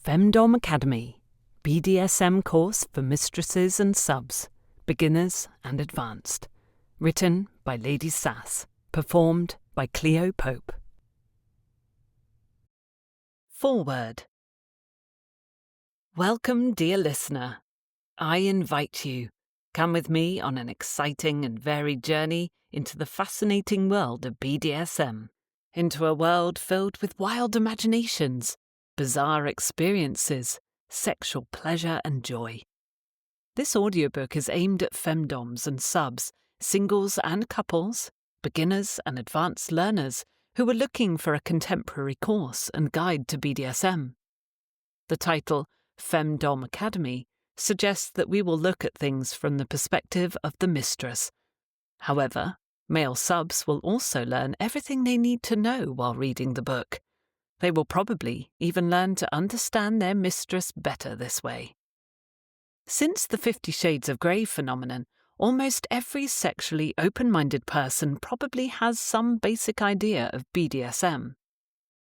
Femdom Academy, BDSM course for mistresses and subs, beginners and advanced. Written by Lady Sas. Performed by Cleo Pope. Foreword. Welcome, dear listener. I invite you, come with me on an exciting and varied journey into the fascinating world of BDSM, into a world filled with wild imaginations, bizarre experiences, sexual pleasure and joy. This audiobook is aimed at femdoms and subs, singles and couples, beginners and advanced learners who are looking for a contemporary course and guide to BDSM. The title, Femdom Academy, suggests that we will look at things from the perspective of the mistress. However, male subs will also learn everything they need to know while reading the book. They will probably even learn to understand their mistress better this way. Since the 50 Shades of Grey phenomenon, almost every sexually open-minded person probably has some basic idea of BDSM.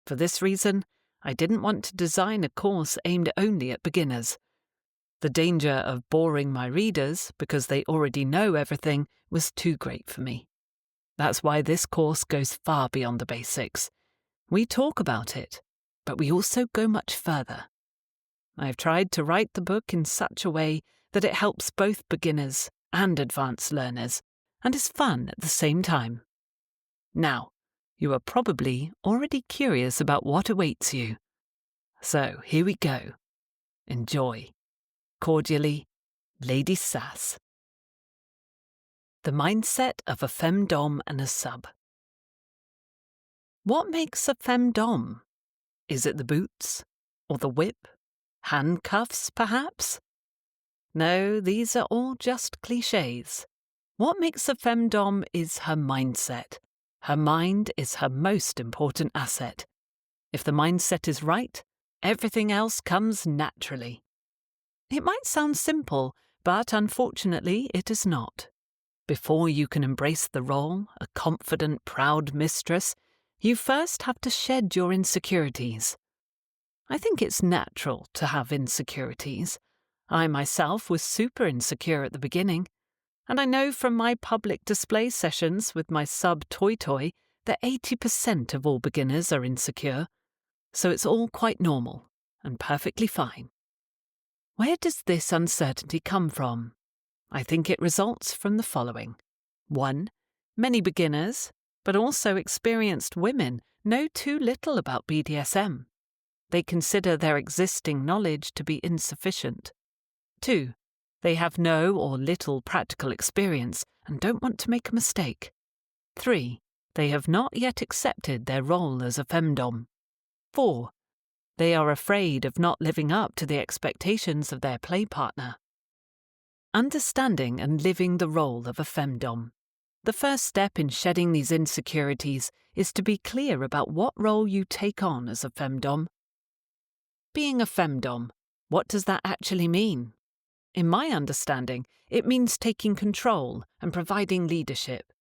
For this reason, I didn't want to design a course aimed only at beginners. The danger of boring my readers because they already know everything was too great for me. That's why this course goes far beyond the basics. We talk about it, but we also go much further. I've tried to write the book in such a way that it helps both beginners and advanced learners, and is fun at the same time. Now, you are probably already curious about what awaits you. So here we go. Enjoy. Cordially, Lady Sas. The mindset of a femdom and a sub. What makes a femdom? Is it the boots? Or the whip? Handcuffs, perhaps? No, these are all just clichés. What makes a femdom is her mindset. Her mind is her most important asset. If the mindset is right, everything else comes naturally. It might sound simple, but unfortunately it is not. Before you can embrace the role, a confident, proud mistress, you first have to shed your insecurities. I think it's natural to have insecurities. I myself was super insecure at the beginning, and I know from my public display sessions with my sub Toy that 80% of all beginners are insecure, so it's all quite normal and perfectly fine. Where does this uncertainty come from? I think it results from the following. 1. Many beginners, but also experienced women, know too little about BDSM. They consider their existing knowledge to be insufficient. 2. They have no or little practical experience and don't want to make a mistake. 3. They have not yet accepted their role as a femdom. 4. They are afraid of not living up to the expectations of their play partner. Understanding and living the role of a femdom. The first step in shedding these insecurities is to be clear about what role you take on as a femdom. Being a femdom, what does that actually mean? In my understanding, it means taking control and providing leadership.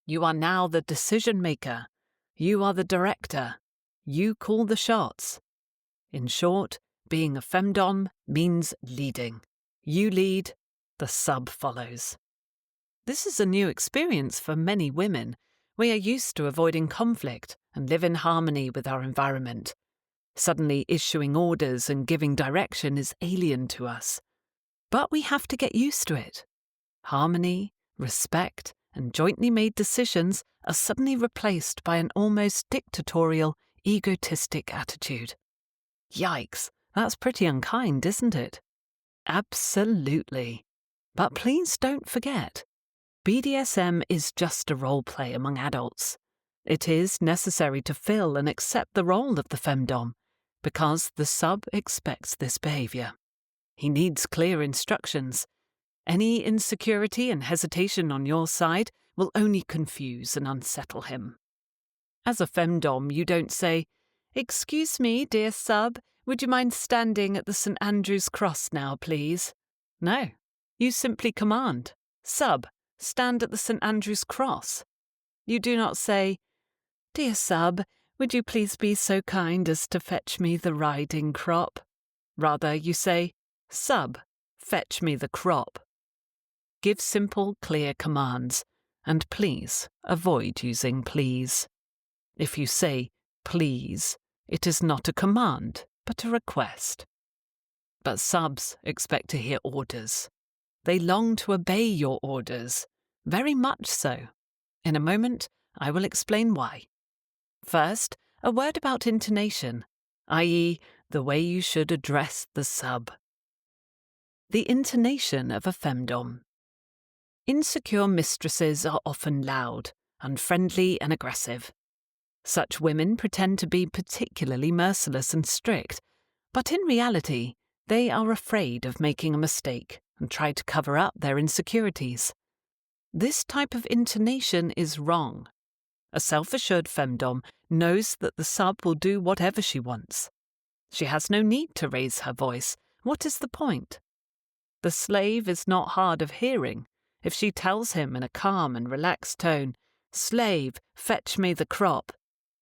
You are now the decision maker. You are the director. You call the shots. In short, being a femdom means leading. You lead, the sub follows. This is a new experience for many women. We are used to avoiding conflict and live in harmony with our environment. Suddenly issuing orders and giving direction is alien to us. But we have to get used to it. Harmony, respect, and jointly made decisions are suddenly replaced by an almost dictatorial, egotistic attitude. Yikes, that's pretty unkind, isn't it? Absolutely. But please don't forget, BDSM is just a role play among adults. It is necessary to fill and accept the role of the femdom, because the sub expects this behavior. He needs clear instructions. Any insecurity and hesitation on your side will only confuse and unsettle him. As a femdom, you don't say, "Excuse me, dear sub, would you mind standing at the St. Andrew's Cross now, please?" No, you simply command, "Sub, stand at the St. Andrew's Cross." You do not say, "Dear sub, would you please be so kind as to fetch me the riding crop?" Rather, you say, "Sub, fetch me the crop." Give simple, clear commands, and please avoid using please. If you say please, it is not a command, but a request. But subs expect to hear orders. They long to obey your orders, very much so. In a moment, I will explain why. First, a word about intonation, i.e., the way you should address the sub. The intonation of a femdom. Insecure mistresses are often loud, unfriendly, and aggressive. Such women pretend to be particularly merciless and strict, but in reality, they are afraid of making a mistake and try to cover up their insecurities. This type of intonation is wrong. A self-assured femdom knows that the sub will do whatever she wants. She has no need to raise her voice. What is the point? The slave is not hard of hearing. If she tells him in a calm and relaxed tone, "Slave, fetch me the crop,"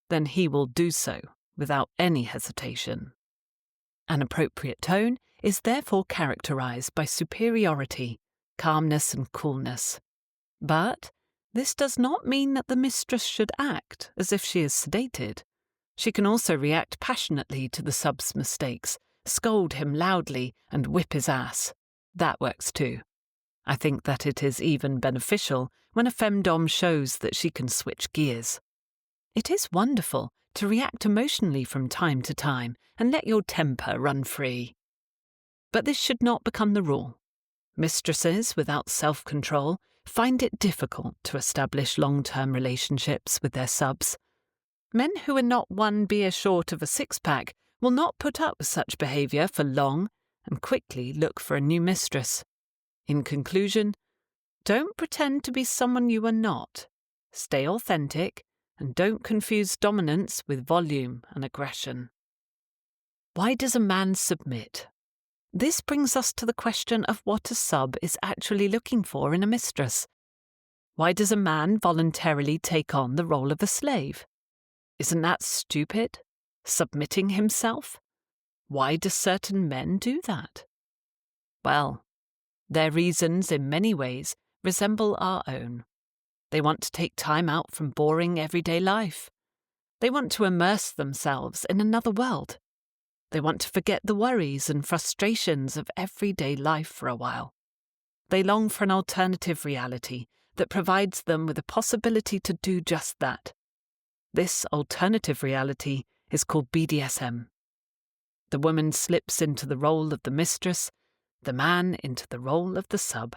then he will do so without any hesitation. An appropriate tone is therefore characterized by superiority, calmness, and coolness. But this does not mean that the mistress should act as if she is sedated. She can also react passionately to the sub's mistakes, scold him loudly, and whip his ass. That works too. I think that it is even beneficial when a femdom shows that she can switch gears. It is wonderful to react emotionally from time to time and let your temper run free. But this should not become the rule. Mistresses without self-control find it difficult to establish long-term relationships with their subs. Men who are not one beer short of a six-pack will not put up with such behaviour for long and quickly look for a new mistress. In conclusion, don't pretend to be someone you are not. Stay authentic and don't confuse dominance with volume and aggression. Why does a man submit? This brings us to the question of what a sub is actually looking for in a mistress. Why does a man voluntarily take on the role of a slave? Isn't that stupid? Submitting himself? Why do certain men do that? Well, their reasons in many ways resemble our own. They want to take time out from boring everyday life. They want to immerse themselves in another world. They want to forget the worries and frustrations of everyday life for a while. They long for an alternative reality that provides them with the possibility to do just that. This alternative reality is called BDSM. The woman slips into the role of the mistress, the man into the role of the sub.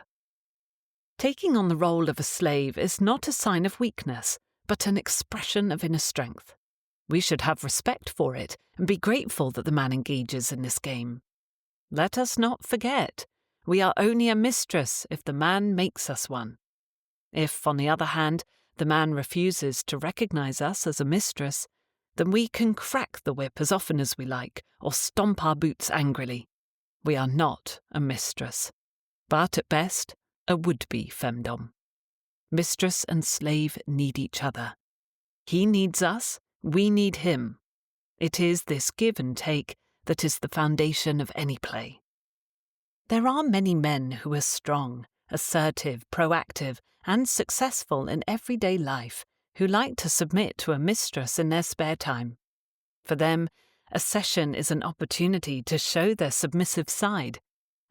Taking on the role of a slave is not a sign of weakness, but an expression of inner strength. We should have respect for it and be grateful that the man engages in this game. Let us not forget, we are only a mistress if the man makes us one. If, on the other hand, the man refuses to recognize us as a mistress, then we can crack the whip as often as we like or stomp our boots angrily. We are not a mistress, but at best, a would-be femdom. Mistress and slave need each other. He needs us, we need him. It is this give and take that is the foundation of any play. There are many men who are strong, assertive, proactive, and successful in everyday life who like to submit to a mistress in their spare time. For them, a session is an opportunity to show their submissive side.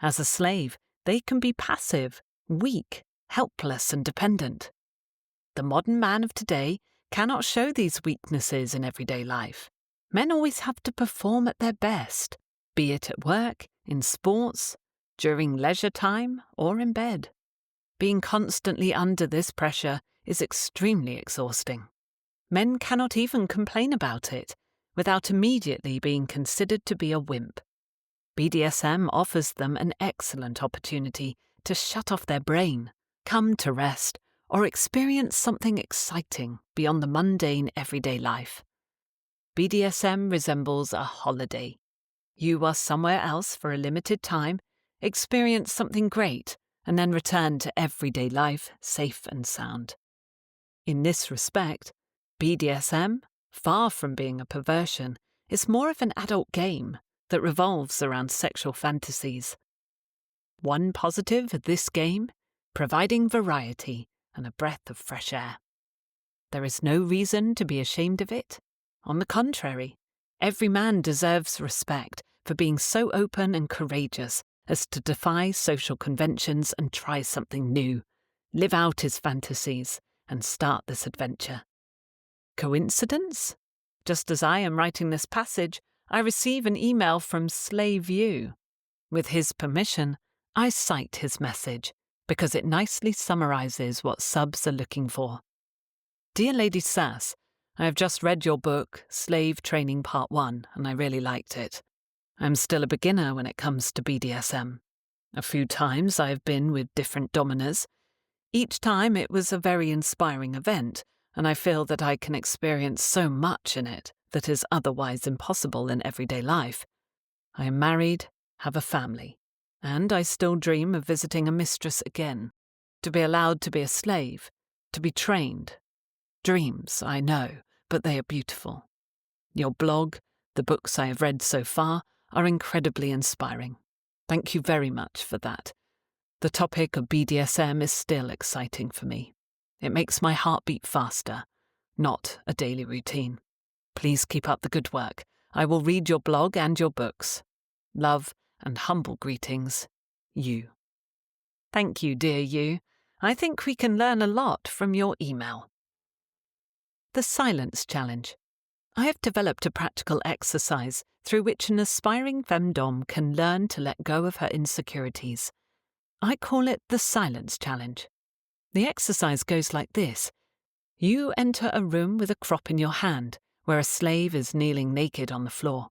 As a slave, they can be passive, weak, helpless, and dependent. The modern man of today cannot show these weaknesses in everyday life. Men always have to perform at their best, be it at work, in sports, during leisure time, or in bed. Being constantly under this pressure is extremely exhausting. Men cannot even complain about it without immediately being considered to be a wimp. BDSM offers them an excellent opportunity to shut off their brain, come to rest, or experience something exciting beyond the mundane everyday life. BDSM resembles a holiday. You are somewhere else for a limited time, experience something great, and then return to everyday life safe and sound. In this respect, BDSM, far from being a perversion, is more of an adult game that revolves around sexual fantasies. One positive of this game, providing variety and a breath of fresh air. There is no reason to be ashamed of it. On the contrary, every man deserves respect for being so open and courageous as to defy social conventions and try something new, live out his fantasies, and start this adventure. Coincidence? Just as I am writing this passage, I receive an email from Slave U. With his permission, I cite his message because it nicely summarizes what subs are looking for. Dear Lady Sas, I have just read your book, Slave Training Part 1, and I really liked it. I'm still a beginner when it comes to BDSM. A few times I have been with different dominers. Each time it was a very inspiring event, and I feel that I can experience so much in it that is otherwise impossible in everyday life. I am married, have a family, and I still dream of visiting a mistress again, to be allowed to be a slave, to be trained. Dreams, I know, but they are beautiful. Your blog, the books I have read so far, are incredibly inspiring. Thank you very much for that. The topic of BDSM is still exciting for me. It makes my heart beat faster, not a daily routine. Please keep up the good work. I will read your blog and your books. Love and humble greetings, you. Thank you, dear you. I think we can learn a lot from your email. The Silence Challenge. I have developed a practical exercise through which an aspiring femdom can learn to let go of her insecurities. I call it the Silence Challenge. The exercise goes like this. You enter a room with a crop in your hand, where a slave is kneeling naked on the floor,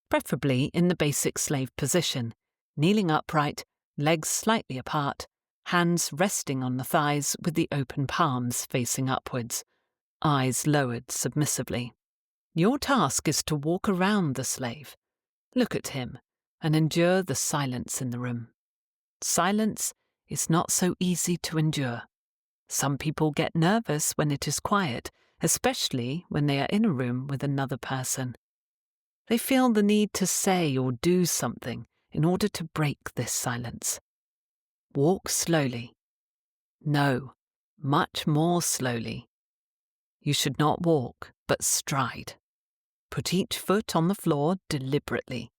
preferably in the basic slave position, kneeling upright, legs slightly apart, hands resting on the thighs with the open palms facing upwards, eyes lowered submissively. Your task is to walk around the slave, look at him, and endure the silence in the room. Silence is not so easy to endure. Some people get nervous when it is quiet, especially when they are in a room with another person. They feel the need to say or do something in order to break this silence. Walk slowly. No, much more slowly. You should not walk, but stride. Put each foot on the floor deliberately.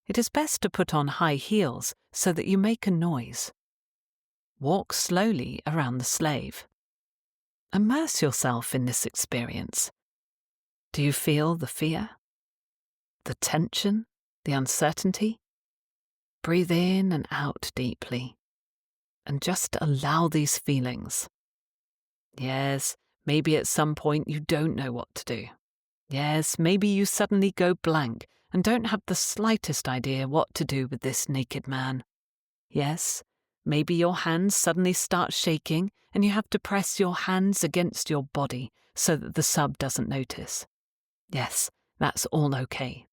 It is best to put on high heels so that you make a noise. Walk slowly around the slave. Immerse yourself in this experience. Do you feel the fear? The tension? The uncertainty? Breathe in and out deeply, and just allow these feelings. Yes, maybe at some point you don't know what to do. Yes, maybe you suddenly go blank and don't have the slightest idea what to do with this naked man. Yes, maybe your hands suddenly start shaking and you have to press your hands against your body so that the sub doesn't notice. Yes, that's all okay.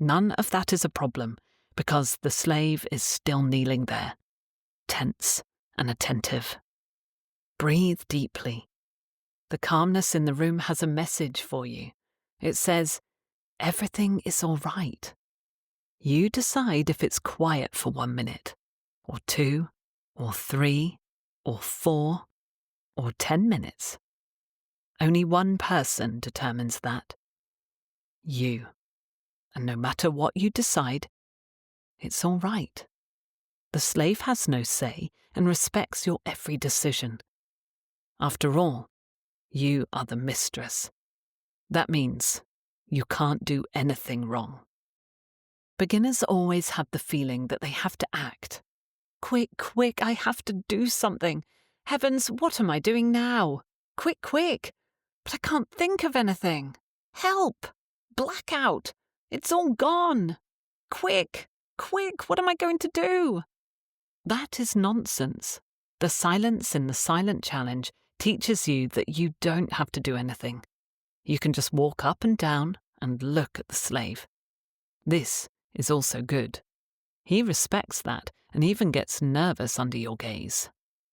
None of that is a problem because the slave is still kneeling there, tense and attentive. Breathe deeply. The calmness in the room has a message for you. It says, everything is all right. You decide if it's quiet for 1 minute, or 2, or 3, or 4, or 10 minutes. Only one person determines that. You. And no matter what you decide, it's all right. The slave has no say and respects your every decision. After all, you are the mistress. That means you can't do anything wrong. Beginners always have the feeling that they have to act. Quick, quick, I have to do something. Heavens, what am I doing now? Quick, quick. But I can't think of anything. Help! Blackout! It's all gone. Quick, quick, what am I going to do? That is nonsense. The silence in the Silent Challenge teaches you that you don't have to do anything. You can just walk up and down and look at the slave. This is also good. He respects that and even gets nervous under your gaze.